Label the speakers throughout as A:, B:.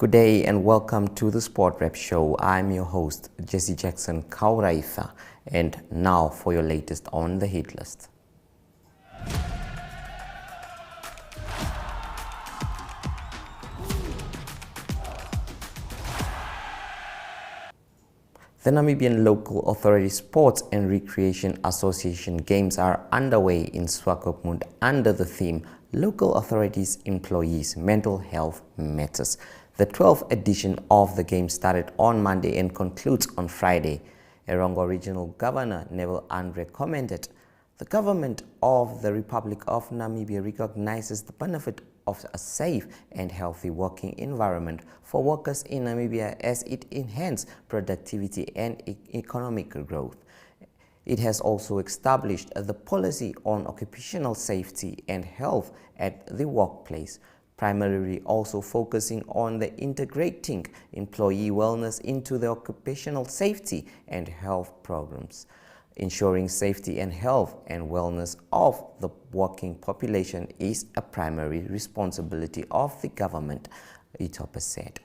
A: Good day and welcome to the Sport Rep Show. I'm your host, Jesse Jackson Kauraifa, and now for your latest on the hit list. The Namibian Local Authority Sports and Recreation Association Games are underway in Swakopmund under the theme Local Authorities Employees Mental Health Matters. The 12th edition of the Games started on Monday and concludes on Friday. Erongo Regional Governor Neville Andre commented, "The government of the Republic of Namibia recognizes the benefit of a safe and healthy working environment for workers in Namibia as it enhances productivity and economic growth. It has also established the policy on occupational safety and health at the workplace, primarily also focusing on the integrating employee wellness into the occupational safety and health programs. Ensuring safety and health and wellness of the working population is a primary responsibility of the government," Itopa said.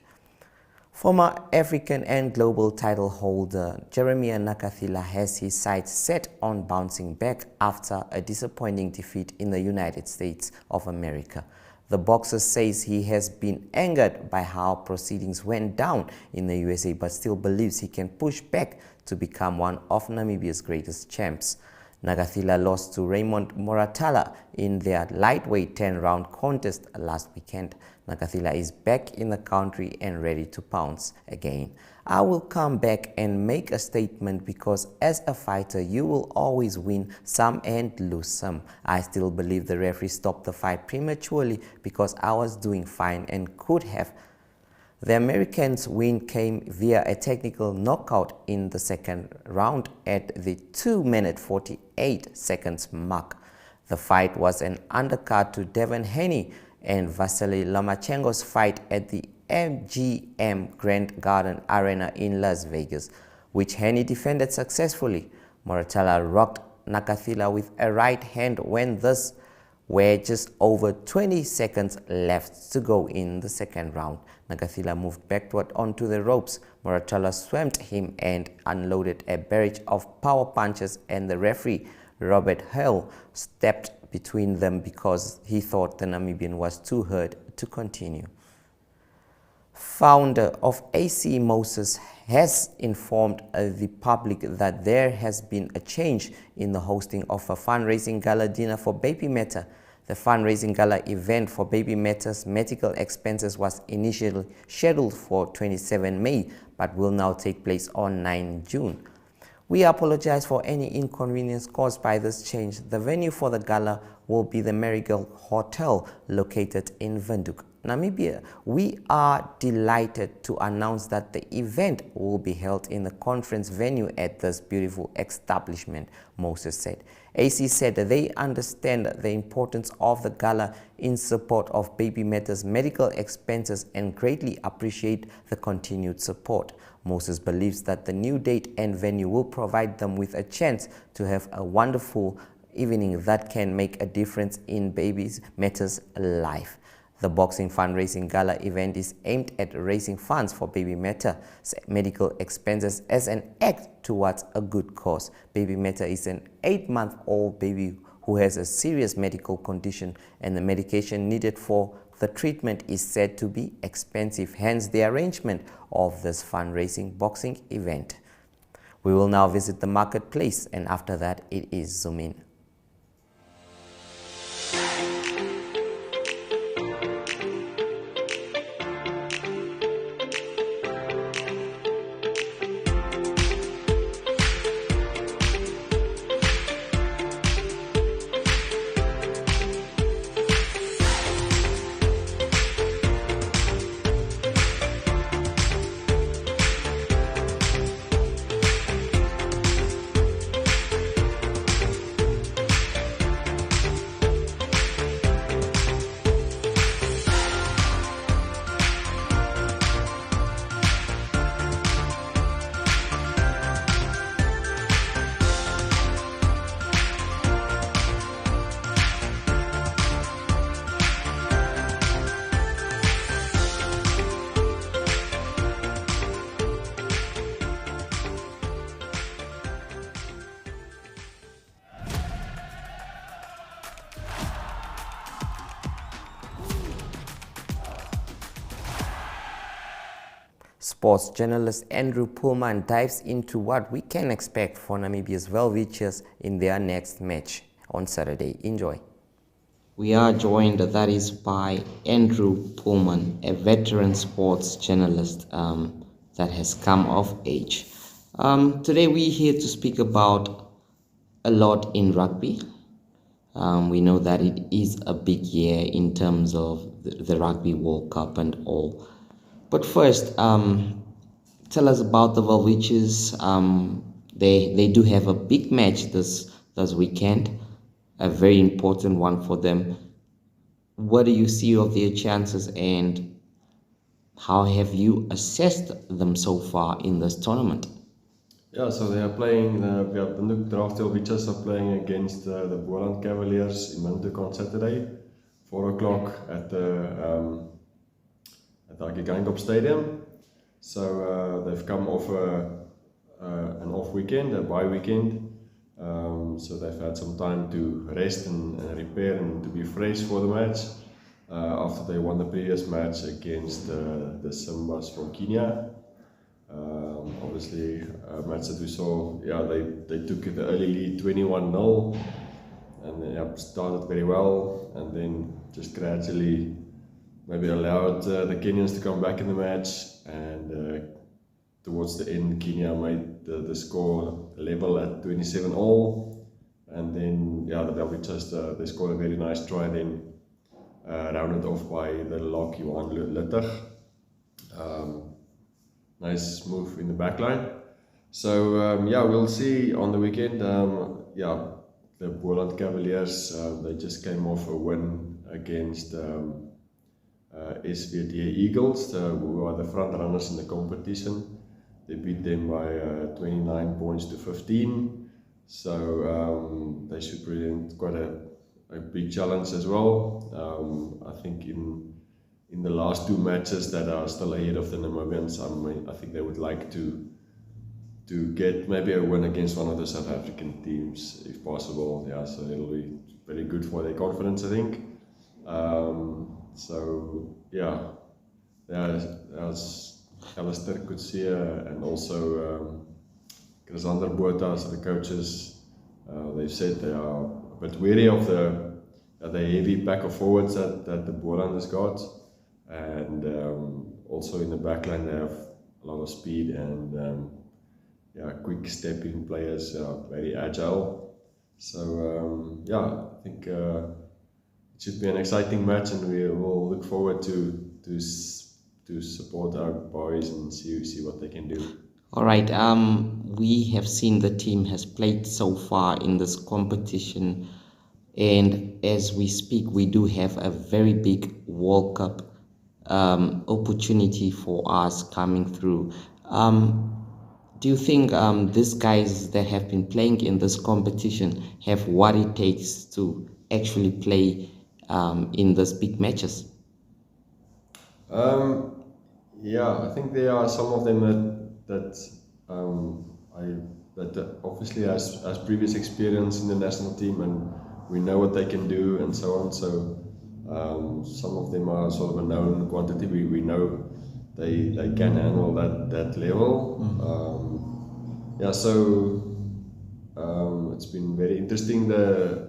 A: Former African and global title holder Jeremiah Nakathila has his sights set on bouncing back after a disappointing defeat in the United States of America. The boxer says he has been angered by how proceedings went down in the USA, but still believes he can push back to become one of Namibia's greatest champs. Nakathila lost to Raymond Moratala in their lightweight 10-round contest last weekend. Nakathila is back in the country and ready to pounce again. "I will come back and make a statement because as a fighter you will always win some and lose some. I still believe the referee stopped the fight prematurely because I was doing fine and could have." The Americans' win came via a technical knockout in the second round at the 2-minute 48 seconds mark. The fight was an undercut to Devin Haney and Vasily Lomachenko's fight at the MGM Grand Garden Arena in Las Vegas, which Haney defended successfully. Moratala rocked Nakathila with a right hand when this were just over 20 seconds left to go in the second round. Nakathila moved backward onto the ropes. Moratala swamped him and unloaded a barrage of power punches, and the referee, Robert Hale, stepped between them because he thought the Namibian was too hurt to continue. Founder of AC Moses has informed the public that there has been a change in the hosting of a fundraising gala dinner for Baby Metha. The fundraising gala event for Baby Metha's medical expenses was initially scheduled for 27 May but will now take place on 9 June. "We apologize for any inconvenience caused by this change. The venue for the gala will be the Marigold Hotel located in Windhoek, Namibia. We are delighted to announce that the event will be held in the conference venue at this beautiful establishment," Moses said. AC said that they understand the importance of the gala in support of Baby Metha's medical expenses and greatly appreciate the continued support. Moses believes that the new date and venue will provide them with a chance to have a wonderful evening that can make a difference in Baby Metha's life. The boxing fundraising gala event is aimed at raising funds for Baby Metha's medical expenses as an act towards a good cause. Baby Metha is an 8-month-old baby who has a serious medical condition, and the medication needed for the treatment is said to be expensive, hence the arrangement of this fundraising boxing event. We will now visit the marketplace, and after that it is Zoom In. Sports journalist Andrew Pullman dives into what we can expect for Namibia's Welwitschers in their next match on Saturday. Enjoy. We are joined, that is, by Andrew Pullman, a veteran sports journalist that has come of age. Today we're here to speak about a lot in rugby. We know that it is a big year in terms of the Rugby World Cup and all. But first, tell us about the Welwitschers. They do have a big match this weekend, a very important one for them. What do you see of their chances, and how have you assessed them so far in this tournament?
B: Yeah, so they are playing, the draft Welwitschers are playing against the Boland Cavaliers in Oneuptwo on Saturday, 4 o'clock at the Agigangop Stadium. So they've come off an off weekend, a bye weekend. So they've had some time to rest and repair and to be fresh for the match after they won the previous match against the Simbas from Kenya. Obviously, a match that we saw, yeah, they took the early lead 21-0 and started very well, and then just gradually maybe allowed the Kenyans to come back in the match, and towards the end Kenya made the score level at 27-all, and then the Welwitschers, they scored a very nice try, then rounded off by the lock Johan Luttig. Nice move in the back line. So we'll see on the weekend. The Boland Cavaliers, they just came off a win against SVT Eagles, who are the front runners in the competition. They beat them by 29 points to 15. So they should present quite a big challenge as well. I think in the last two matches that are still ahead of the Namibians, I think they would like to get maybe a win against one of the South African teams if possible. Yeah, so it'll be very good for their confidence, I think. There's Alistair Kutsia and also Chrisander Botha, so the coaches, they've said they are a bit wary of the heavy pack of forwards that the Boland has got. And also in the backline they have a lot of speed and quick stepping players, very agile. So I think it should be an exciting match, and we will look forward to support our boys and see what they can do. All right. We have seen the team has played so far in this competition, and as we speak, we do have a very big World Cup opportunity for us coming through. Do you think these guys that have been playing in this competition have what it takes to actually play in these big matches? I think there are some of them that obviously has previous experience in the national team, and we know what they can do and so on. So some of them are sort of a known quantity. We know they can handle that level. It's been very interesting the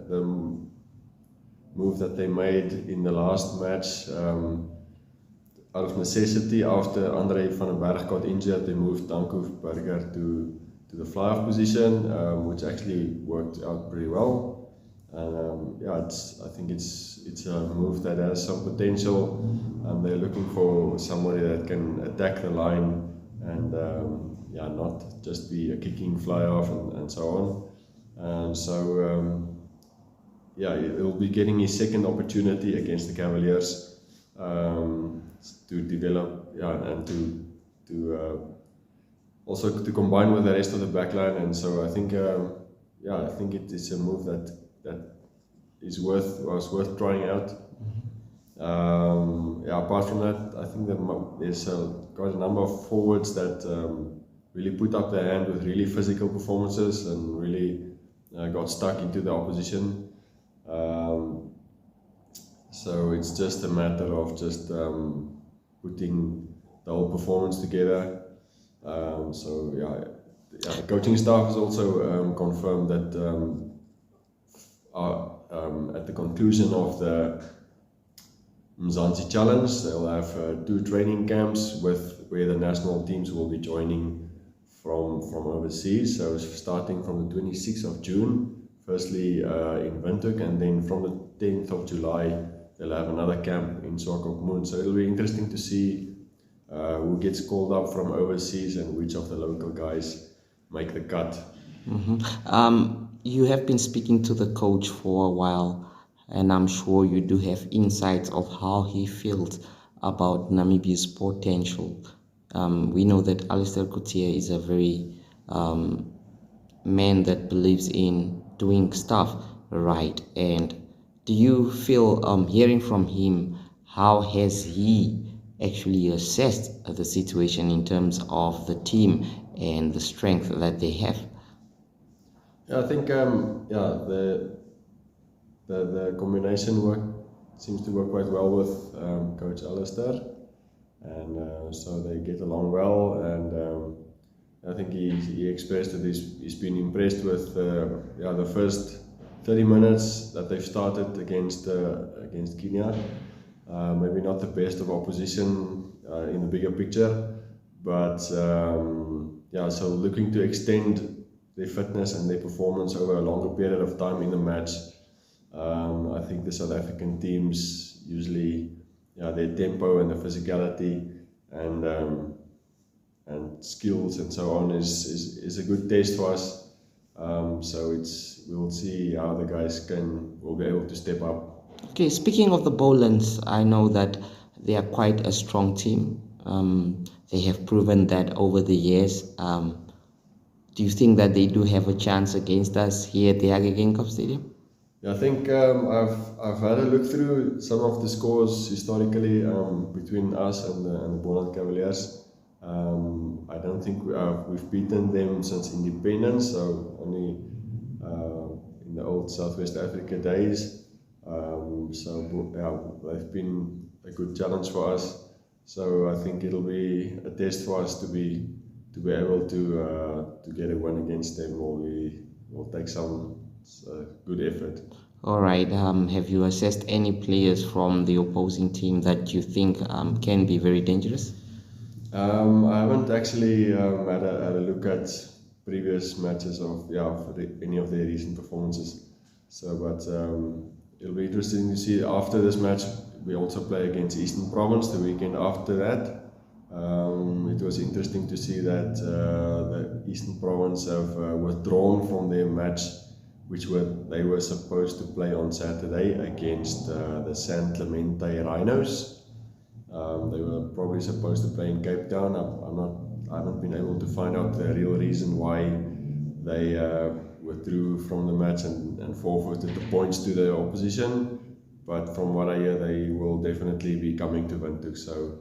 B: move that they made in the last match. Out of necessity, after Andre van den Berg got injured, they moved Danko Burger to the fly-off position, which actually worked out pretty well. And I think it's a move that has some potential, and they're looking for somebody that can attack the line and not just be a kicking fly-off and so on. He'll be getting his second opportunity against the Cavaliers to develop and to also to combine with the rest of the backline. And so I think it is a move that was worth trying out. Apart from that, I think there's quite a number of forwards that really put up their hand with really physical performances and really got stuck into the opposition. So it's just a matter of just putting the whole performance together. So the coaching staff has also confirmed that at the conclusion of the Mzansi Challenge, they'll have 2 training camps where the national teams will be joining from overseas. So starting from the 26th of June, firstly in Windhoek, and then from the 10th of July, they'll have another camp in Swakopmund. So it'll be interesting to see who gets called up from overseas and which of the local guys make the cut.
A: You have been speaking to the coach for a while, and I'm sure you do have insights of how he feels about Namibia's potential. We know that Alistair Coetzee is a very man that believes in doing stuff right. And do you feel, hearing from him, how has he actually assessed the situation in terms of the team and the strength that they have?
B: Yeah, I think the combination seems to work quite well with Coach Alistair, and so they get along well. And I think he expressed that he's been impressed with the first 30 minutes that they've started against Kenya. Maybe not the best of opposition in the bigger picture, but so looking to extend their fitness and their performance over a longer period of time in the match. I think the South African teams usually, their tempo and the physicality and skills and so on is a good test for us. So we'll see how the guys will be able to step up.
A: Okay, speaking of the Bowlands, I know that they are quite a strong team. They have proven that over the years. Do you think that they do have a chance against us here at the Hage Geingob Stadium?
B: Yeah, I think I've had a look through some of the scores historically between us and the Bowland Cavaliers. I don't think we've beaten them since independence, so only in the old Southwest Africa days. They've been a good challenge for us. So I think it'll be a test for us to be able to get a win against them, or we'll take some good effort.
A: All right. Have you assessed any players from the opposing team that you think can be very dangerous?
B: I haven't actually had a look at previous matches of any of their recent performances. So, but it'll be interesting to see after this match. We also play against Eastern Province the weekend after that. It was interesting to see that the Eastern Province have withdrawn from their match, which they were supposed to play on Saturday against the San Clemente Rhinos. They were probably supposed to play in Cape Town. I haven't been able to find out the real reason why they withdrew from the match and forfeited the points to the opposition. But from what I hear, they will definitely be coming to Windhoek. So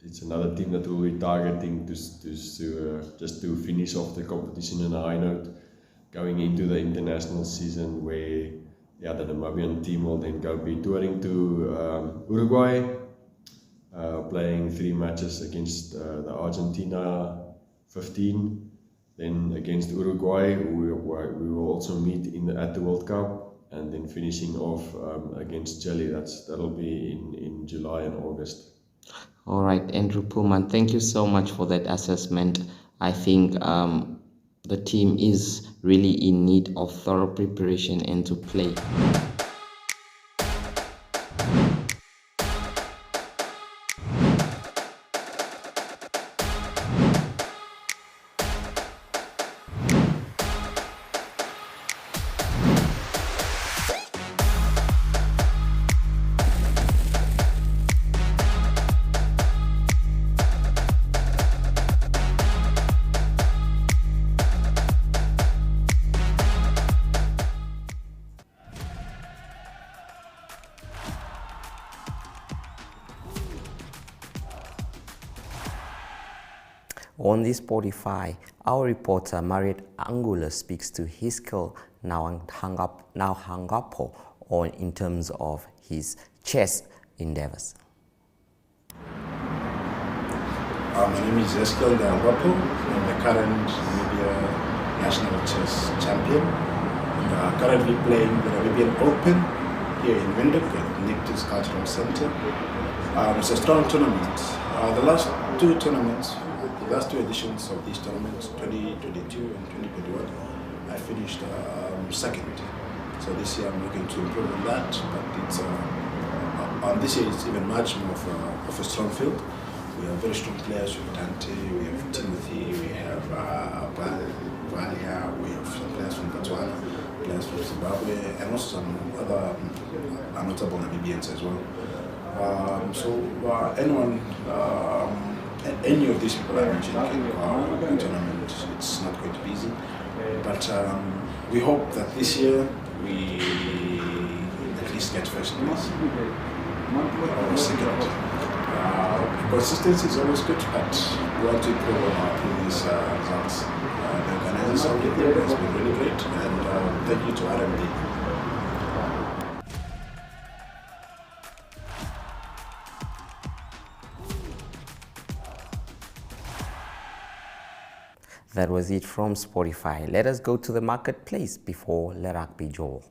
B: it's another team that we'll be targeting just to finish off the competition in a high note, going into the international season where the Namibian team will then be touring to Uruguay, playing 3 matches against the Argentina 15, then against Uruguay, we will also meet at the World Cup, and then finishing off against Chile. That'll be in July and August.
A: All right, Andrew Pullman, thank you so much for that assessment. I think the team is really in need of thorough preparation and to play. On this Spotify, our reporter Mariet Angula speaks to his girl now hung up on in terms of his chess endeavors.
C: My name is Eskiel Oneuptwo. I'm the current Namibia National Chess Champion. And currently playing the Namibian Open here in Windhoek at Nictus Cultural Center. It's a strong tournament. The last two editions of these tournaments, 2022 and 2021, I finished second. So this year I'm looking to improve on that, but it's this year it's even much more of a strong field. We have very strong players. We have Dante, we have Timothy, we have Valia, we have some players from Botswana, players from Zimbabwe, and also some other notable Namibians as well. Any of these people I mentioned can go to the tournament. It's not going to be easy, but we hope that this year we at least get first place or second. Consistency is always good, but we want to improve on our previous results. The organizers of the game has been really great, and thank you to RMD.
A: That was it from Spotify. Let us go to the marketplace before Le Rugby Joel.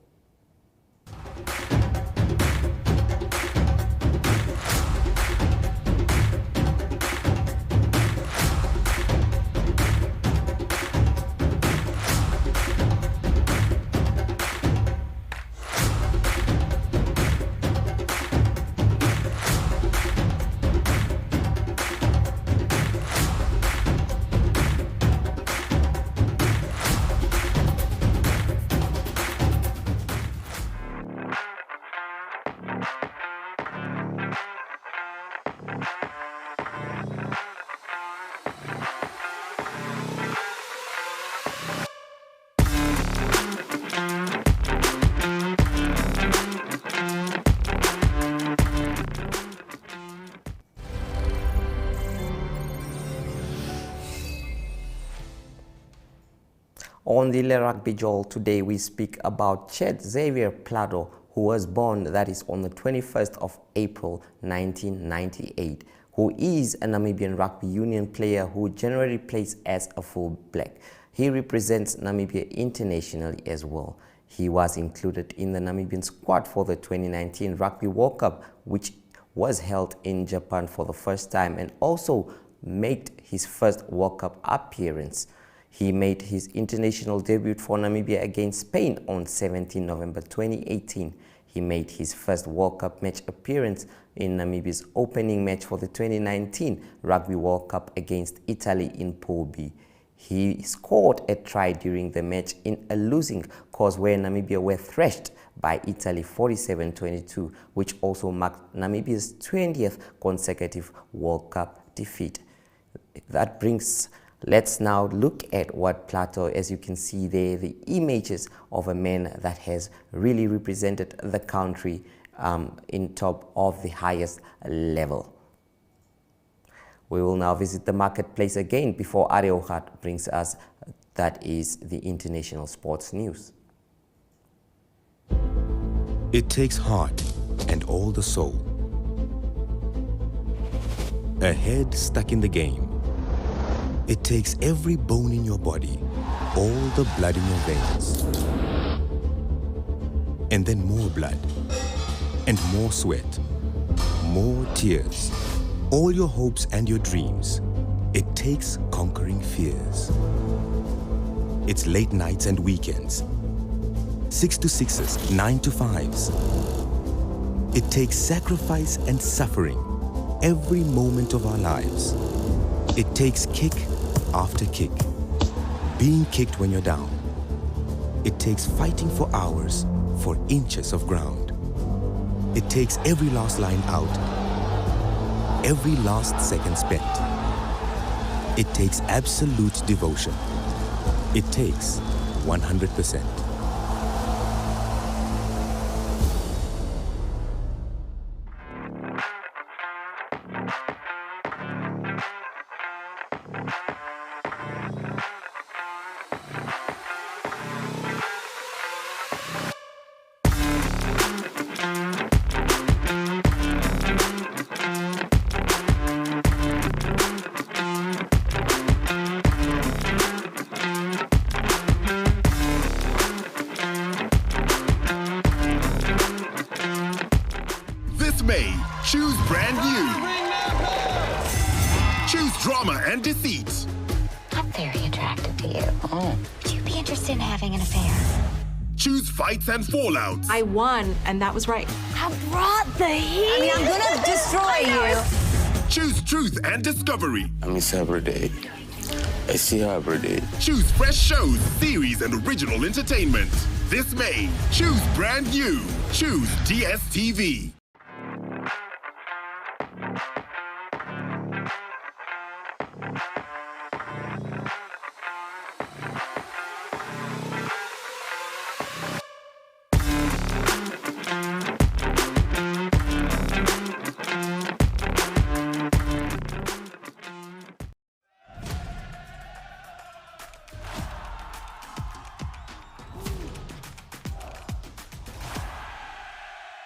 A: On the Le Rugby Joel today, we speak about Chet Xavier Plato, who was born, that is, on the 21st of April 1998, who is a Namibian rugby union player who generally plays as a full-back. He represents Namibia internationally as well. He was included in the Namibian squad for the 2019 Rugby World Cup, which was held in Japan for the first time, and also made his first World Cup appearance. He made his international debut for Namibia against Spain on 17 November 2018. He made his first World Cup match appearance in Namibia's opening match for the 2019 Rugby World Cup against Italy in Pool B. He scored a try during the match in a losing cause where Namibia were thrashed by Italy 47-22, which also marked Namibia's 20th consecutive World Cup defeat. Let's now look at what Plato, as you can see there, the images of a man that has really represented the country in top of the highest level. We will now visit the marketplace again before Ariohat brings us, that is, the international sports news.
D: It takes heart and all the soul. A head stuck in the game. It takes every bone in your body, all the blood in your veins. And then more blood, and more sweat, more tears, all your hopes and your dreams. It takes conquering fears. It's late nights and weekends, 6 to 6s, 9 to 5s. It takes sacrifice and suffering every moment of our lives. It takes kick after kick, being kicked when you're down. It takes fighting for hours for inches of ground. It takes every last line out, every last second spent. It takes absolute devotion. It takes 100%.
E: This May, choose brand new. Choose drama and deceit.
F: I'm very attracted to you. Oh. Would you be interested in having an affair?
E: Choose fights and fallouts.
G: I won, and that was right.
F: I brought the heat. I mean, I'm gonna destroy you.
E: Choose truth and discovery.
H: I miss her every day. I see her every day.
E: Choose fresh shows, series, and original entertainment. This May, choose brand new. Choose DSTV.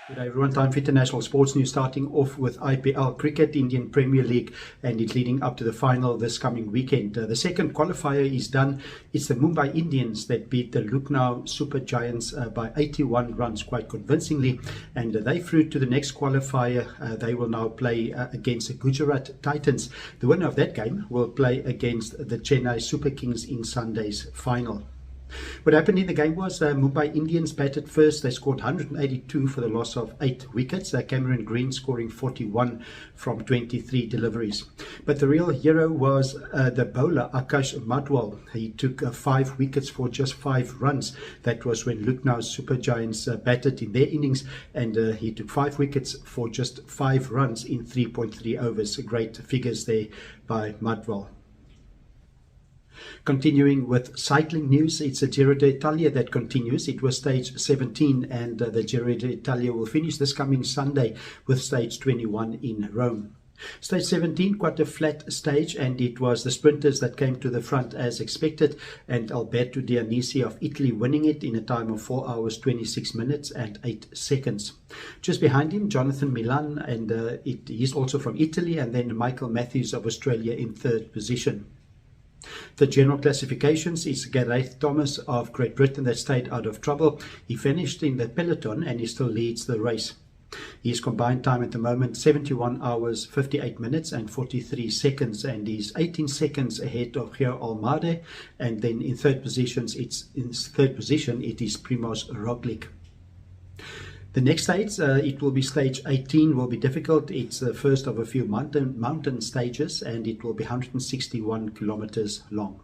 I: Good day everyone, time for international sports news, starting off with IPL cricket, Indian Premier League, and it's leading up to the final this coming weekend. The second qualifier is done. It's the Mumbai Indians that beat the Lucknow Super Giants by 81 runs quite convincingly, and they through to the next qualifier. They will now play against the Gujarat Titans. The winner of that game will play against the Chennai Super Kings in Sunday's final. What happened in the game was Mumbai Indians batted first. They scored 182 for the loss of 8 wickets. Cameron Green scoring 41 from 23 deliveries. But the real hero was the bowler Akash Madwal. He took 5 wickets for just 5 runs. That was when Lucknow's Super Giants batted in their innings, and he took 5 wickets for just 5 runs in 3.3 overs. Great figures there by Madwal. Continuing with cycling news, it's a Giro d'Italia that continues. It was stage 17, and the Giro d'Italia will finish this coming Sunday with stage 21 in Rome. Stage 17, quite a flat stage, and it was the sprinters that came to the front as expected, and Alberto Dionisi of Italy winning it in a time of 4 hours 26 minutes and 8 seconds. Just behind him, Jonathan Milan, and he's also from Italy, and then Michael Matthews of Australia in 3rd position. The general classifications is Gareth Thomas of Great Britain that stayed out of trouble. He finished in the peloton and he still leads the race. His combined time at the moment 71 hours 58 minutes and 43 seconds, and he's 18 seconds ahead of Gio Almade, and then in third position it is Primož Roglic. The next stage, it will be stage 18, will be difficult. It's the first of a few mountain stages, and it will be 161 kilometers long.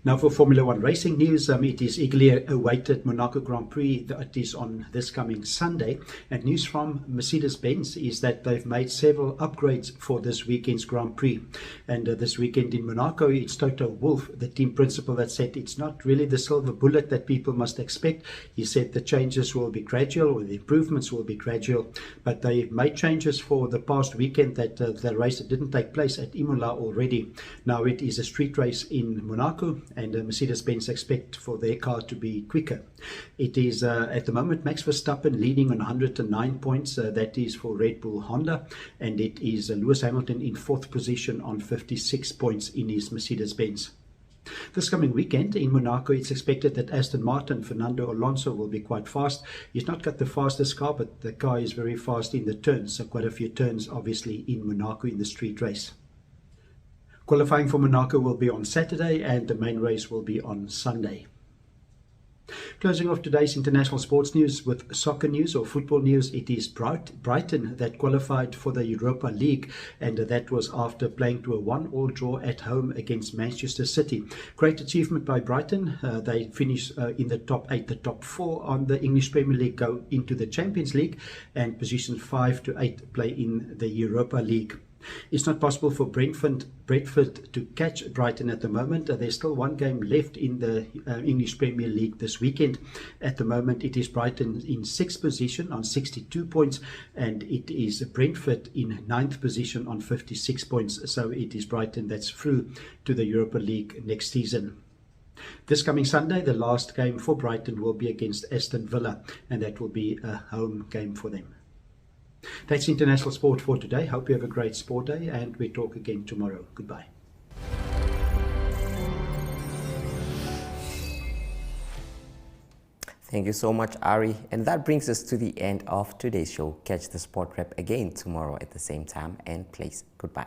I: Now for Formula One racing news, it is eagerly awaited Monaco Grand Prix that is on this coming Sunday. And news from Mercedes-Benz is that they've made several upgrades for this weekend's Grand Prix. And this weekend in Monaco, it's Toto Wolff, the team principal, that said it's not really the silver bullet that people must expect. He said the changes will be gradual, or the improvements will be gradual. But they made changes for the past weekend that the race that didn't take place at Imola already. Now it is a street race in Monaco, and Mercedes-Benz expect for their car to be quicker. It is at the moment Max Verstappen leading on 109 points. That is for Red Bull Honda, and it is Lewis Hamilton in 4th position on 56 points in his Mercedes-Benz. This coming weekend in Monaco, it's expected that Aston Martin Fernando Alonso will be quite fast. He's not got the fastest car, but the car is very fast in the turns, so quite a few turns obviously in Monaco in the street race. Qualifying for Monaco will be on Saturday, and the main race will be on Sunday. Closing off today's international sports news with soccer news or football news, it is Brighton that qualified for the Europa League, and that was after playing to a 1-1 draw at home against Manchester City. Great achievement by Brighton. They finish in the top 8, the top 4 on the English Premier League go into the Champions League, and positions 5 to 8 play in the Europa League. It's not possible for Brentford to catch Brighton at the moment. There's still one game left in the English Premier League this weekend. At the moment, it is Brighton in 6th position on 62 points, and it is Brentford in 9th position on 56 points. So it is Brighton that's through to the Europa League next season. This coming Sunday, the last game for Brighton will be against Aston Villa, and that will be a home game for them. That's international sport for today. Hope you have a great sport day, and we talk again tomorrow. Goodbye.
A: Thank you so much, Ari. And that brings us to the end of today's show. Catch the Sport Wrap again tomorrow at the same time and place. Goodbye.